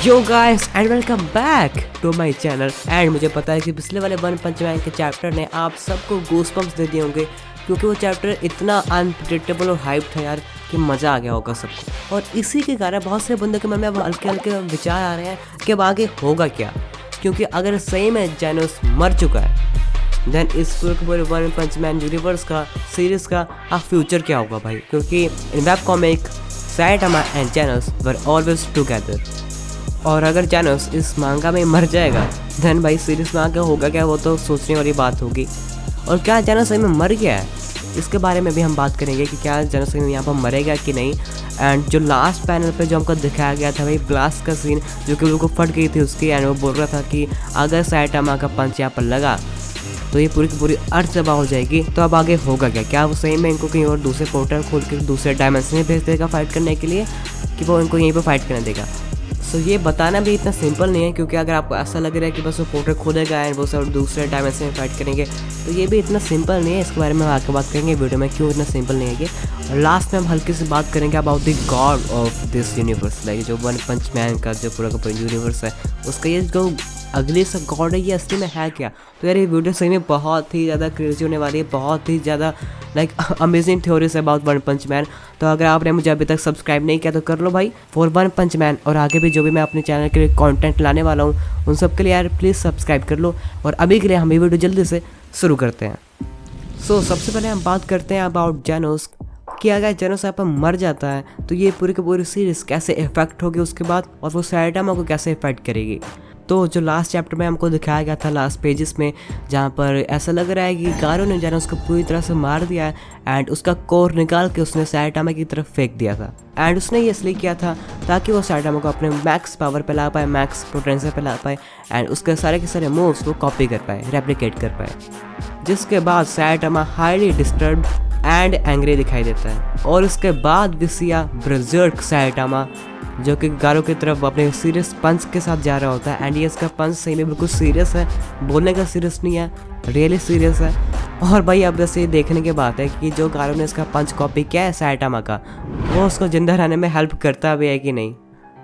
Yo guys and welcome back to my channel. And मुझे पता है कि पिछले वाले वन पंच मैन के चैप्टर ने आप सबको गूज़बम्प्स दे दिए होंगे, क्योंकि वो चैप्टर इतना अनप्रेडिक्टेबल और हाइप था यार कि मज़ा आ गया होगा सबको। और इसी के कारण बहुत से बंदों के मन में अब हल्के हल्के विचार आ रहे हैं कि अब आगे होगा क्या, क्योंकि अगर सही में जेनोस मर चुका है देन इस पूरे वन पंच मैन यूनिवर्स का सीरीज़ का अब फ्यूचर क्या होगा भाई। क्योंकि in web comic Saitama and Genos were always together, और अगर जेनोस इस मांगा में मर जाएगा देन भाई सीरीज में आगे होगा क्या, वो तो सोचने वाली बात होगी। और क्या जेनोस सही में मर गया है, इसके बारे में भी हम बात करेंगे कि क्या जेनोस सही में यहाँ पर मरेगा कि नहीं। एंड जो लास्ट पैनल पे जो हमको दिखाया गया था भाई ब्लास्ट का सीन, जो कि बिल्कुल फट गई थी उसकी, एंड वो बोल रहा था कि अगर साइटामा का पंच यहाँ पर लगा तो ये पूरी की पूरी अर्थ तबाह हो जाएगी। तो अब आगे होगा क्या, क्या वो सही में इनको कहीं और दूसरे पोर्टल खोल के दूसरे डायमेंशन में भेज देगा फाइट करने के लिए, कि वो इनको यहीं पर फाइट करने देगा। तो ये बताना भी इतना सिंपल नहीं है, क्योंकि अगर आपको ऐसा लग रहा है कि बस वो पोर्टल खोलेगा एंड वो सब दूसरे डायमेंशन में फाइट करेंगे, तो ये भी इतना सिंपल नहीं है। इसके बारे में हम आगे बात करेंगे वीडियो में, क्यों इतना सिंपल नहीं है ये। और लास्ट में हम हल्की सी बात करेंगे about the God of this universe, like जो वन पंच मैन का जो पूरा का पूरा यूनिवर्स है उसका ये जो अगली सा गॉड है ये असली में है क्या। तो यार ये वीडियो सही में बहुत ही ज़्यादा क्रेजी होने वाली है, बहुत ही ज़्यादा like amazing theories about one punch man. तो अगर आपने मुझे अभी तक सब्सक्राइब नहीं किया तो कर लो भाई फॉर वन पंच मैन, और आगे भी जो भी मैं अपने चैनल के लिए कंटेंट लाने वाला हूँ उन सब के लिए यार प्लीज़ सब्सक्राइब कर लो। और अभी के लिए हम ये वीडियो जल्दी से शुरू करते हैं। सो सबसे पहले हम बात करते हैं अबाउट जेनोस, कि अगर जेनोस यहाँ पर मर जाता है तो ये पूरी की पूरी सीरीज कैसे इफेक्ट होगी उसके बाद, और वो साइटामा को कैसे इफेक्ट करेगी। तो जो लास्ट चैप्टर में हमको दिखाया गया था लास्ट पेजेस में, जहाँ पर ऐसा लग रहा है कि गारो ने जेनोस को पूरी तरह से मार दिया है एंड उसका कोर निकाल के उसने साइटामा की तरफ फेंक दिया था। एंड उसने ये इसलिए किया था ताकि वो साइटामा को अपने मैक्स पावर पे ला पाए, मैक्स पोटेंशियल पे ला पाए, एंड उसके सारे के सारे मूव्स वो कॉपी कर पाए, रेप्लिकेट कर पाए। जिसके बाद Saitama highly disturb and angry दिखाई देता है। और उसके बाद विसिया ब्रजर्क साइटामा जो कि गारो की तरफ अपने सीरियस पंच के साथ जा रहा होता है, एंड ये इसका पंच सही में बिल्कुल सीरियस है, बोलने का सीरियस नहीं है, रियली सीरियस है। और भाई अब जैसे ये देखने की बात है कि जो गारो ने इसका पंच कॉपी किया है साइटामा का, वो उसको जिंदा रहने में हेल्प करता भी है कि नहीं,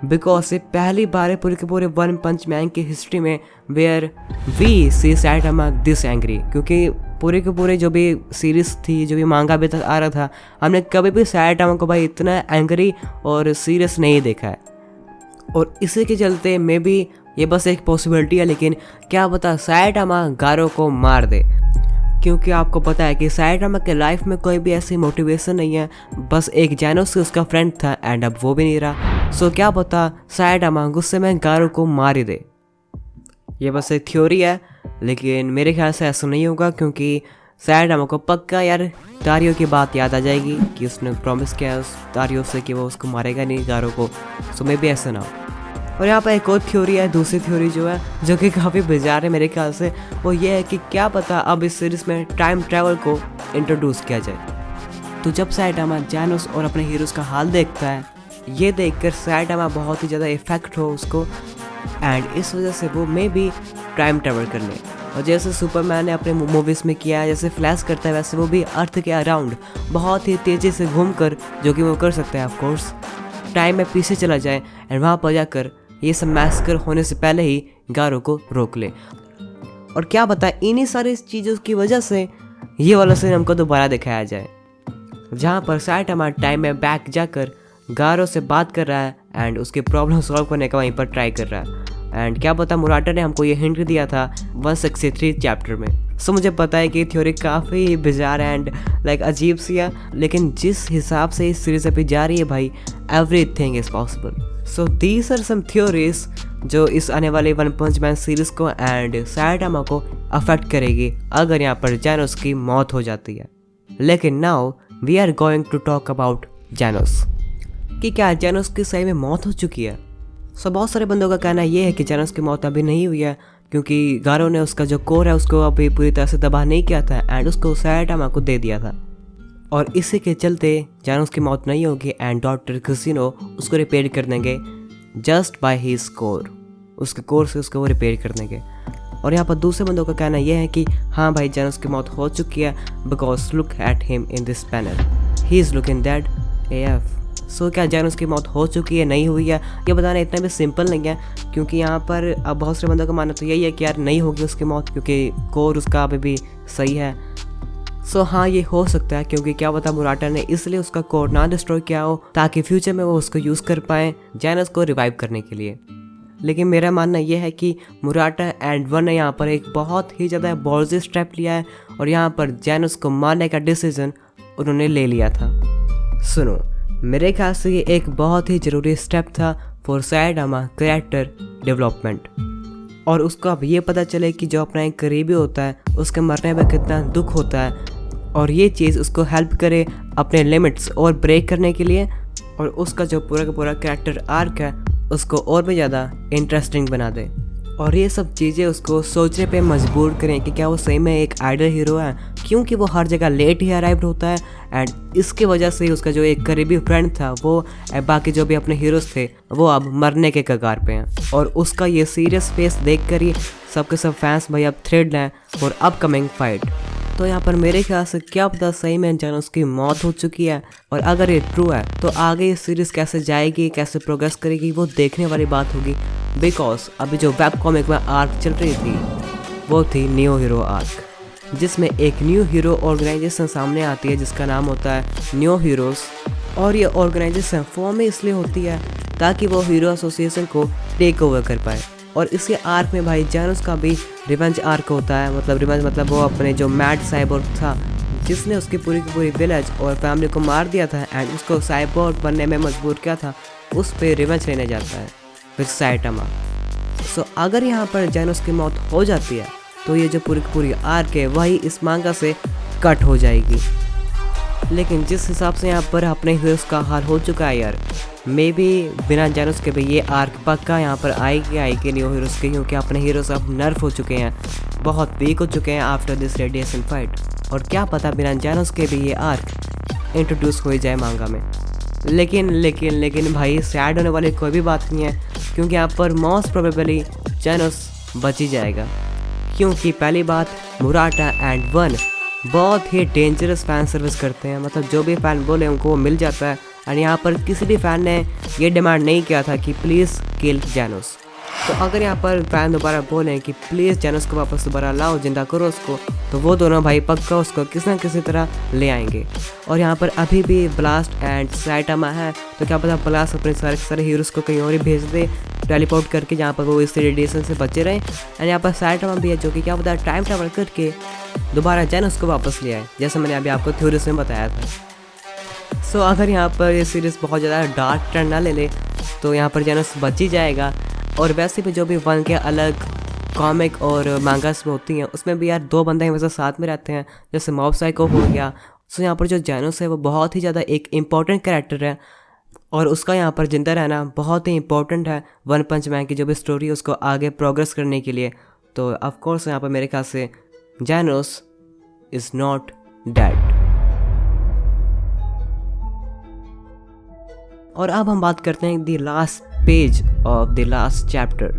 बिकॉज ये पहली बार है पूरे के पूरे वन पंच मैन की हिस्ट्री में where we see Saitama this angry. क्योंकि पूरे के पूरे जो भी सीरीज़ थी, जो भी मांगा अभी तक आ रहा था, हमने कभी भी साइटामा को भाई इतना एंग्री और सीरियस नहीं देखा है। और इसी के चलते मे बी ये बस एक पॉसिबिलिटी है, लेकिन क्या पता साइटामा गारो को मार दे, क्योंकि आपको पता है कि साइटामा के लाइफ में कोई भी ऐसी मोटिवेशन नहीं है, बस एक जेनोस से उसका फ्रेंड था एंड अब वो भी नहीं रहा। सो क्या पता साइटामा गुस्से में गारो को मार ही दे। ये बस एक थ्योरी है, लेकिन मेरे ख्याल से ऐसा नहीं होगा, क्योंकि साइटामा को पक्का यार तारियो की बात याद आ जाएगी कि उसने प्रॉमिस किया उस तारियो से कि वो उसको मारेगा नहीं गारो को। सो मे भी ऐसा ना हो। और यहाँ पर एक और थ्योरी है, दूसरी थ्योरी जो है जो कि काफ़ी बिजार है मेरे ख्याल से, वो ये है कि क्या पता अब इस सीरीज़ में टाइम ट्रैवल को इंट्रोड्यूस किया जाए। तो जब साइटामा जेनोस और अपने हीरोज़ का हाल देखता है, ये देखकर साइटामा बहुत ही ज़्यादा इफेक्ट हो उसको, एंड इस वजह से वो मे भी टाइम ट्रैवल कर ले। और जैसे सुपरमैन ने अपने मूवीज़ में किया है, जैसे फ्लैश करता है, वैसे वो भी अर्थ के अराउंड बहुत ही तेज़ी से घूमकर, जो कि वो कर सकता है ऑफ कोर्स, टाइम में पीछे चला जाए एंड वहाँ पर जाकर ये सब मैसेकर होने से पहले ही गारो को रोक ले। और क्या पता इन्हीं सारी चीज़ों की वजह से ये वाला सीन हमको दोबारा दिखाया जाए, जहाँ पर साइटामा टाइम में बैक जाकर गारो से बात कर रहा है एंड उसकी प्रॉब्लम सॉल्व करने का वहीं पर ट्राई कर रहा है। एंड क्या पता मुराटा ने हमको ये हिंट दिया था 163 चैप्टर में। सो मुझे पता है कि थ्योरी काफ़ी बिजार एंड लाइक अजीब सी है, लेकिन जिस हिसाब से इस सीरीज अभी जा रही है भाई, everything is possible. So these are some theories जो इस आने वाले वन पंच मैन सीरीज को एंड साइटामा को अफेक्ट करेगी अगर यहाँ पर जेनोस की मौत हो जाती है। लेकिन now we are going to talk about Genos, कि क्या जेनोस की सही में मौत हो चुकी है। सो बहुत सारे बंदों का कहना ये है कि जेनोस की मौत अभी नहीं हुई है, क्योंकि गारो ने उसका जो कोर है उसको अभी पूरी तरह से तबाह नहीं किया था एंड उसको साइटामा को दे दिया था। और इसी के चलते जेनोस की मौत नहीं होगी एंड डॉक्टर कुसिनो उसको रिपेयर कर देंगे जस्ट बाय हिज कोर, उसके कोर से उसको वो रिपेयर कर देंगे। और यहाँ पर दूसरे बंदों का कहना यह है कि हाँ भाई जेनोस की मौत हो चुकी है, because look at him in this panel, he is looking dead AF। सो क्या जैनोस की मौत हो चुकी है, नहीं हुई है, ये बताना इतना भी सिंपल नहीं है, क्योंकि यहाँ पर अब बहुत सारे बंदों का मानना तो यही है कि यार नहीं होगी उसकी मौत, क्योंकि कोर उसका अभी भी सही है। सो हाँ, ये हो सकता है, क्योंकि क्या पता मुराटा ने इसलिए उसका कोर ना डिस्ट्रॉय किया हो ताकि फ्यूचर में वो उसको यूज़ कर पाए जैनोस को रिवाइव करने के लिए। लेकिन मेरा मानना यह है कि मुराटा एंड वन ने यहाँ पर एक बहुत ही ज़्यादा बॉल्जी स्टेप लिया है और यहाँ पर जैनोस को मारने का डिसीजन उन्होंने ले लिया था। सुनो, मेरे ख्याल से ये एक बहुत ही ज़रूरी स्टेप था फॉर सायटामा कैरेक्टर डेवलपमेंट, और उसको अब ये पता चले कि जो अपना एक करीबी होता है उसके मरने में कितना दुख होता है, और ये चीज़ उसको हेल्प करे अपने लिमिट्स और ब्रेक करने के लिए, और उसका जो पूरा का पूरा कैरेक्टर आर्क है उसको और भी ज़्यादा इंटरेस्टिंग बना दे। और ये सब चीज़ें उसको सोचने पे मजबूर करें कि क्या वो सही में एक आइडल हीरो है, क्योंकि वो हर जगह लेट ही अराइव्ड होता है एंड इसकी वजह से उसका जो एक करीबी फ्रेंड था वो बाकी जो भी अपने हीरोज़ थे वो अब मरने के कगार पे हैं। और उसका ये सीरियस फेस देख कर ही सबके सब फैंस भाई अब थ्रिल्ड हैं फॉर अपकमिंग फाइट। तो यहाँ पर मेरे ख्याल से क्या पता सही में जैनोस की मौत हो चुकी है, और अगर ये ट्रू है तो आगे ये सीरीज़ कैसे जाएगी, कैसे प्रोग्रेस करेगी, वो देखने वाली बात होगी। बिकॉज अभी जो वेब कॉमिक में आर्क चल रही थी वो थी न्यू हीरो आर्क, जिसमें एक न्यू हीरो ऑर्गेनाइजेशन सामने आती है जिसका नाम होता है न्यू हीरोज़। और ये ऑर्गेनाइजेशन फॉर्म में इसलिए होती है ताकि वो हीरो एसोसिएशन को टेक ओवर कर पाए। और इसके आर्क में भाई जैनोस का भी रिवेंज आर्क होता है, मतलब रिवेंज मतलब वो अपने जो मैड साइबोर्ग था जिसने उसकी पूरी की पूरी विलेज और फैमिली को मार दिया था एंड उसको साइबोर्ग बनने में मजबूर किया था, उस पर रिवेंज लेने जाता है विद सायटामा। सो अगर यहाँ पर जैनोस की मौत हो जाती है तो ये जो पूरी की पूरी आर्क है वही इस मांगा से कट हो जाएगी। लेकिन जिस हिसाब से यहाँ पर अपने हीरोज़ का हाल हो चुका है यार, मे बी बिना जैनोस के भी ये आर्क पक्का यहाँ पर आएगी न्यू हीरोज़ के, क्योंकि अपने हीरोज़ अब नर्फ हो चुके हैं, बहुत वीक हो चुके हैं आफ्टर दिस रेडिएशन फाइट। और क्या पता बिना जैनोस के भी ये आर्क इंट्रोड्यूस हो जाए मांगा में। लेकिन भाई सैड होने वाली कोई भी बात नहीं है, क्योंकि यहाँ पर मोस्ट प्रोबेबली जैनोस बच ही जाएगा, क्योंकि पहली बात मुराटा एंड वन बहुत ही डेंजरस फैन सर्विस करते हैं, मतलब जो भी फ़ैन बोले उनको वो मिल जाता है। और यहाँ पर किसी भी फ़ैन ने ये डिमांड नहीं किया था कि प्लीज़ किल जैनोस। तो अगर यहाँ पर फ़ैन दोबारा बोलें कि प्लीज़ जैनोस को वापस दोबारा लाओ, जिंदा करो उसको, तो वो दोनों भाई पक्का उसको किसी न किसी तरह ले आएंगे। और यहाँ पर अभी भी ब्लास्ट एंड सायटामा है, तो क्या पता ब्लास्ट अपने सारे हीरोज़ को कहीं और ही भेज दे टेलीपोर्ट करके, जहाँ पर वो इस रेडिएशन से बचे रहें। एंड यहाँ पर सायटामा भी है जो कि क्या पता टाइम ट्रैवल करके दोबारा जैनोस को वापस ले आए, जैसे मैंने अभी आपको थ्योरीज में बताया था। सो अगर यहाँ पर ये सीरीज़ बहुत ज़्यादा डार्क टर्न ना ले ले तो यहाँ पर जैनोस बच ही जाएगा। और वैसे भी जो भी वन के अलग कॉमिक और मांगास में होती हैं उसमें भी यार दो बंदे हमेशा साथ में रहते हैं, जैसे मॉब साइको हो गया। सो यहाँ पर जो जैनोस है वो बहुत ही ज़्यादा एक इम्पॉर्टेंट कैरेक्टर है, और उसका यहाँ पर जिंदा रहना बहुत ही इंपॉर्टेंट है वन पंच मैन की जो भी स्टोरी है उसको आगे प्रोग्रेस करने के लिए। तो ऑफ कोर्स यहाँ पर मेरे ख्याल से जैनोस इज़ नॉट डेड। और अब हम बात करते हैं the last page of the last chapter,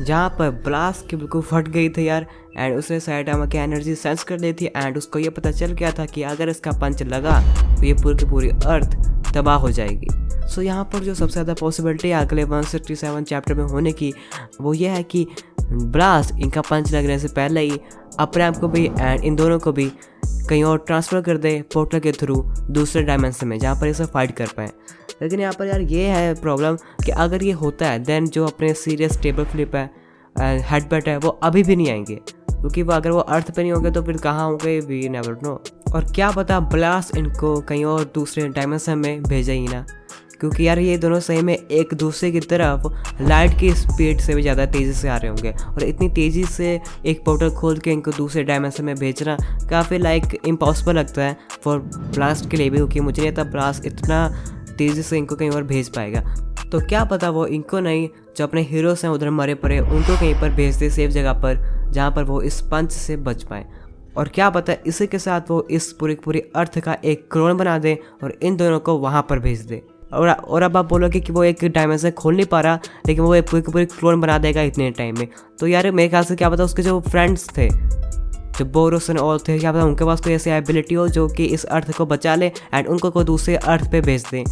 जहाँ पर ब्लास्ट की बिल्कुल फट गई थी यार, एंड उसने सायटामा की एनर्जी सेंस कर ली थी एंड उसको ये पता चल गया था कि अगर इसका पंच लगा तो ये पूरी की पूरी अर्थ तबाह हो जाएगी। सो यहाँ पर जो सबसे ज़्यादा पॉसिबिलिटी है अगले 167 चैप्टर में होने की वो ये है कि ब्लास्ट इनका पंच लगने से पहले ही अपने आप को भी एंड इन दोनों को भी कहीं और ट्रांसफ़र कर दे पोर्टल के थ्रू दूसरे डायमेंशन में, जहाँ पर ये सब फाइट कर पाएँ। लेकिन यहाँ पर यार ये है प्रॉब्लम कि अगर ये होता है देन जो अपने सीरियस टेबल फ्लिप है हेडबट है वो अभी भी नहीं आएंगे, क्योंकि वो अगर वो अर्थ पे नहीं होंगे तो फिर कहाँ होंगे वी नेवर नो। और क्या पता ब्लास्ट इनको कहीं और दूसरे डायमेंशन में भेजे ही ना, क्योंकि यार ये दोनों सही में एक दूसरे की तरफ लाइट की स्पीड से भी ज़्यादा तेज़ी से आ रहे होंगे, और इतनी तेज़ी से एक पोर्टल खोल के इनको दूसरे डायमेंशन में भेजना काफ़ी लाइक इम्पॉसिबल लगता है फॉर ब्लास्ट के लिए भी, क्योंकि मुझे नहीं था ब्लास्ट इतना तेज़ी से इनको कहीं और भेज पाएगा। तो क्या पता वो इनको नहीं, जो अपने हीरोज़ हैं उधर मरे पड़े उनको कहीं पर भेज दे सेफ जगह पर, जहाँ पर वो इस पंच से बच पाए। और क्या पता इसी के साथ वो इस पूरी अर्थ का एक क्लोन बना दे और इन दोनों को वहाँ पर भेज दे। और अब आप बोलोगे कि वो एक डायमेंशन खोल नहीं पा रहा, लेकिन वो एक पूरी क्लोन बना देगा इतने टाइम में। तो यार मेरे ख्याल से क्या पता उसके जो फ्रेंड्स थे, जो बोरोस एंड ऑल थे, क्या पता उनके पास कोई ऐसी एबिलिटी हो जो कि इस अर्थ को बचा ले एंड उनको कोई दूसरे अर्थ पे भेज दे,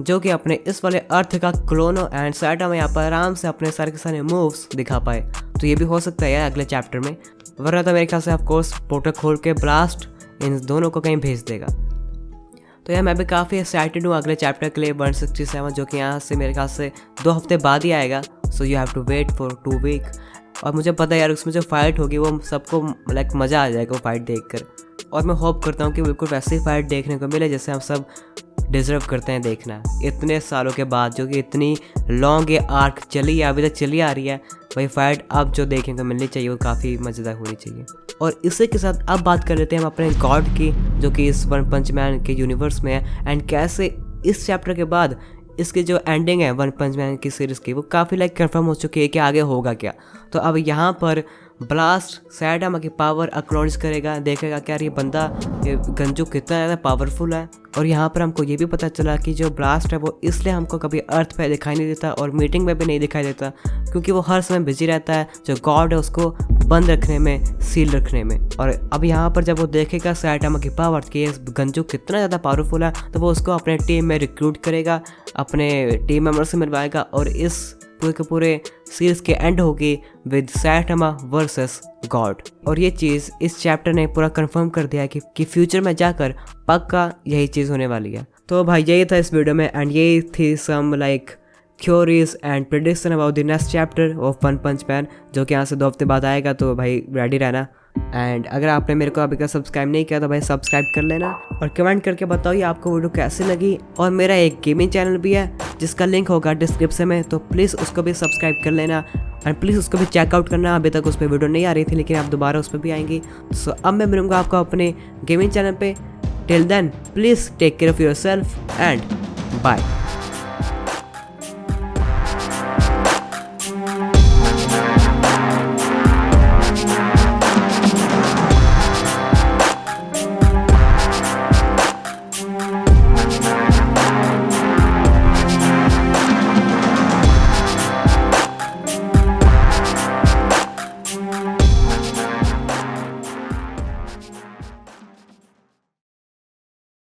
जो कि अपने इस वाले अर्थ का क्लोनो एंड सैटम यहाँ पर आराम से अपने सारे के सारे मूव्स दिखा पाए। तो ये भी हो सकता है यार अगले चैप्टर में, वरना तो मेरे ख्याल से ऑफकोर्स पोर्टल खोल के ब्लास्ट इन दोनों को कहीं भेज देगा। तो यार मैं भी काफ़ी एक्साइटेड हूँ अगले चैप्टर के लिए 167, जो कि यहाँ से मेरे ख्याल से 2 हफ्ते बाद ही आएगा। So you have to wait for 2 week. और मुझे पता है यार उसमें जो फाइट होगी वो सबको लाइक मज़ा आ जाएगा वो फाइट देखकर। और मैं होप करता हूँ कि बिल्कुल वैसी फाइट देखने को मिले जैसे हम सब डिज़र्व करते हैं देखना। इतने सालों के बाद जो कि इतनी लॉन्ग ये आर्क चली है, अभी तक चली आ रही है, वही फाइट अब जो देखने को मिलनी चाहिए वो काफ़ी मज़ेदार होनी चाहिए। और इसी के साथ अब बात कर लेते हैं हम अपने गॉड की, जो कि इस वन पंच मैन के यूनिवर्स में है एंड कैसे इस चैप्टर के बाद इसकी जो एंडिंग है वन पंच मैन की सीरीज़ की वो काफ़ी लाइक कंफर्म हो चुकी है कि आगे होगा क्या। तो अब यहाँ पर ब्लास्ट सैटम की पावर एक्नॉलेज करेगा, देखेगा क्या ये बंदा ये गंजू कितना ज़्यादा पावरफुल है। और यहाँ पर हमको ये भी पता चला कि जो ब्लास्ट है वो इसलिए हमको कभी अर्थ पे दिखाई नहीं देता और मीटिंग में भी नहीं दिखाई देता, क्योंकि वो हर समय बिजी रहता है जो गॉड है उसको बंद रखने में, सील रखने में। और अब यहाँ पर जब वो देखेगा सैटम की पावर कि ये गंजू कितना ज़्यादा पावरफुल है, तो वो उसको अपने टीम में रिक्रूट करेगा, अपने टीम मेंबर से मिलवाएगा और इस पूरे के पूरे सीरीज के एंड होगी विद सैटम वर्सेस गॉड। और ये चीज़ इस चैप्टर ने पूरा कंफर्म कर दिया है कि फ्यूचर में जाकर पक्का यही चीज़ होने वाली है। तो भाई यही था इस वीडियो में एंड यही थी some like theories and prediction about the next chapter of one punch man, जो कि यहाँ से 2 हफ्ते बाद आएगा। तो भाई रेडी रहना। एंड अगर आपने मेरे को अभी तक सब्सक्राइब नहीं किया तो भाई सब्सक्राइब कर लेना और कमेंट करके बताओ ये आपको वीडियो कैसी लगी। और मेरा एक गेमिंग चैनल भी है जिसका लिंक होगा डिस्क्रिप्शन में, तो प्लीज़ उसको भी सब्सक्राइब कर लेना एंड प्लीज़ उसको भी चेकआउट करना। अभी तक उस पर वीडियो नहीं आ रही थी लेकिन आप दोबारा उस पर भी आएंगी। सो अब मैं मिलूँगा आपको अपने गेमिंग चैनल पे। Till then please take care of yourself and bye.